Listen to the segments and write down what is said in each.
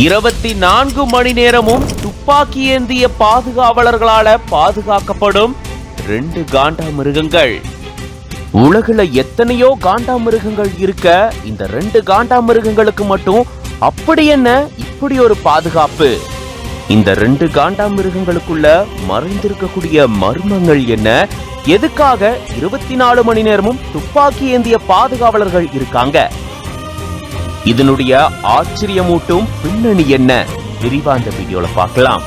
24 மணி நேரமும் துப்பாக்கி ஏந்திய பாதுகாவலர்களால பாதுகாக்கப்படும் 2 காண்டாமிருகங்கள். உலகில எத்தனையோ காண்டாமிருகங்கள் இருக்க, இந்த 2 காண்டாமிருகங்களுக்கு மட்டும் அப்படி என்ன இப்படி ஒரு பாதுகாப்பு? இந்த 2 காண்டாமிருகங்களுக்குள்ள மறைந்திருக்கக்கூடிய மர்மங்கள் என்ன? எதுக்காக 24 மணி நேரமும் துப்பாக்கி ஏந்திய பாதுகாவலர்கள் இருக்காங்க? இதனுடைய ஆச்சரியமூட்டும் பின்னணி என்ன? விரிவா இந்த வீடியோல பார்க்கலாம்.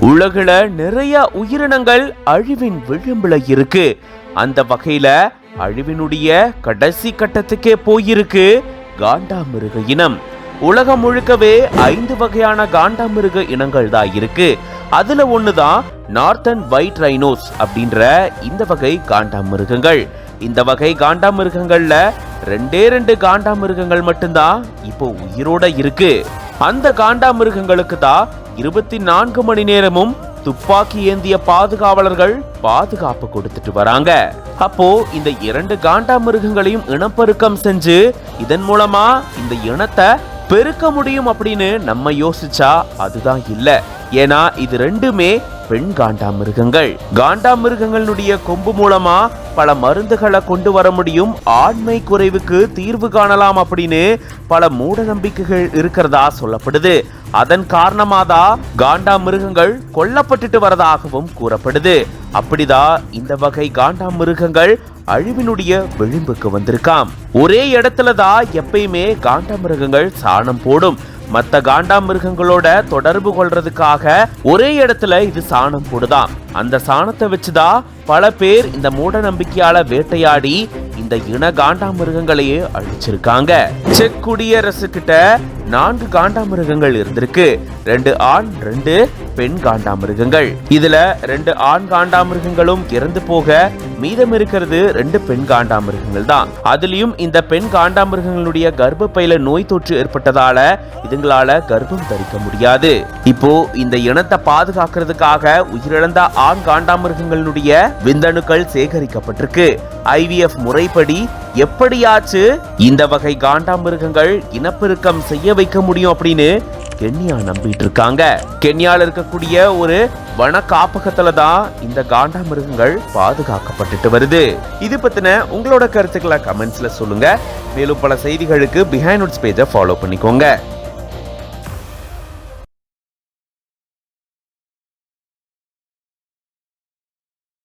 உலகில நிறைய உயிரினங்கள் அழிவின் விளிம்புல இருக்கு. அந்த வகையில அழிவினுடைய கடைசி கட்டத்துக்கே போயிருக்கு காண்டாமிருக இனம். உலகம் முழுக்கவே 5 வகையான காண்டாமிருக இனங்கள் தான் இருக்கு. அதுல ஒண்ணுதான் நார்த்தன் ஒயிட் ரைனோஸ் அப்படின்ற இந்த வகை காண்டாமிருகங்கள். இந்த வகை காண்டாமிருகங்கள்ல 2 காண்டாமிருகங்கள் மட்டும்தான் இப்போ உயிரோட இருக்கு. அந்த காண்டாமிருகங்களுக்கு தான் 24 மணி நேரமும் துப்பாக்கி ஏந்திய பாதுகாவலர்கள் பாதுகாப்பு கொடுத்துட்டு வராங்க. அப்போ இந்த 2 காண்டாமிருகங்களையும் இனப்பெருக்கம் செஞ்சு இதன் மூலமா இந்த இனத்தை பெருக்க முடியும் அப்படின்னு நம்ம யோசிச்சா அதுதான் இல்ல. ஏன்னா இது 2மே பெண் காண்டாமிருகங்கள். காண்டாமிருகங்களுடைய கொம்பு மூலமா பல மருந்துகளை கொண்டு வர முடியும், ஆண்மை குறைவுக்கு தீர்வு காணலாம் அப்படின்னு பல மூட நம்பிக்கைகள் இருக்கிறதா சொல்லப்படுது. அதன் காரணமாதான் காண்டாமிருகங்கள் கொல்லப்பட்டுட்டு வரதாகவும் கூறப்படுது. அப்படிதான் இந்த வகை காண்டாமிருகங்கள் அழிவினுடைய விளிம்புக்கு வந்திருக்காம். ஒரே இடத்துலதான் எப்பயுமே காண்டாமிருகங்கள் சாணம் போடும். மற்ற காண்டாமிருகங்களோட தொடர்பு கொள்றதுக்காக ஒரே இடத்துல இது சாணம் போடுதான். அந்த சாணத்தை வச்சுதான் பல பேர் இந்த மூட நம்பிக்கையால வேட்டையாடி இந்த இன காண்டாமிருகங்களையே அழிச்சிருக்காங்க. செக் குடியரசு கிட்ட 4 காண்டாமிருகங்கள் இருந்திருக்கு. 2 ஆண் 2 பெண் காண்டாமிருகங்கள். இதுல 2 ஆண் காண்டாமிருகங்களும் இறந்து போக மீதம் இருக்கிறது 2 பெண் காண்டாமிருகங்கள் தான். அதுலயும் இந்த பெண் காண்டாமிருகங்களுடைய கர்ப்பப்பையில நோய் தொற்று ஏற்பட்டதால இதுங்களால கர்ப்பம் தரிக்க முடியாது. இப்போ இந்த இனத்தை பாதுகாக்கிறதுக்காக உயிரிழந்த ஆண் காண்டாமிருகங்களுடைய விந்தணுக்கள் சேகரிக்கப்பட்டிருக்கு. IVF முறைப்படி எப்படியாச்சு இந்த வகை காண்டாமிருகங்கள் இனப்பெருக்கம் செய்ய வைக்க முடியும் அப்படின்னு கென்யா நம்பிட்டு இருக்காங்க. கென்யால இருக்கக்கூடிய ஒரு வன காப்பகத்துல தான் இந்த காண்டாமிருகங்கள் பாதுகாக்கப்பட்டுட்டு வருது. இது பத்தின உங்களோட கருத்துக்களை கமெண்ட்ஸ்ல சொல்லுங்க. மேலும் பல செய்திகளுக்கு பிஹைண்ட் நோட்ஸ் பேஜை ஃபாலோ பண்ணிக்கோங்க.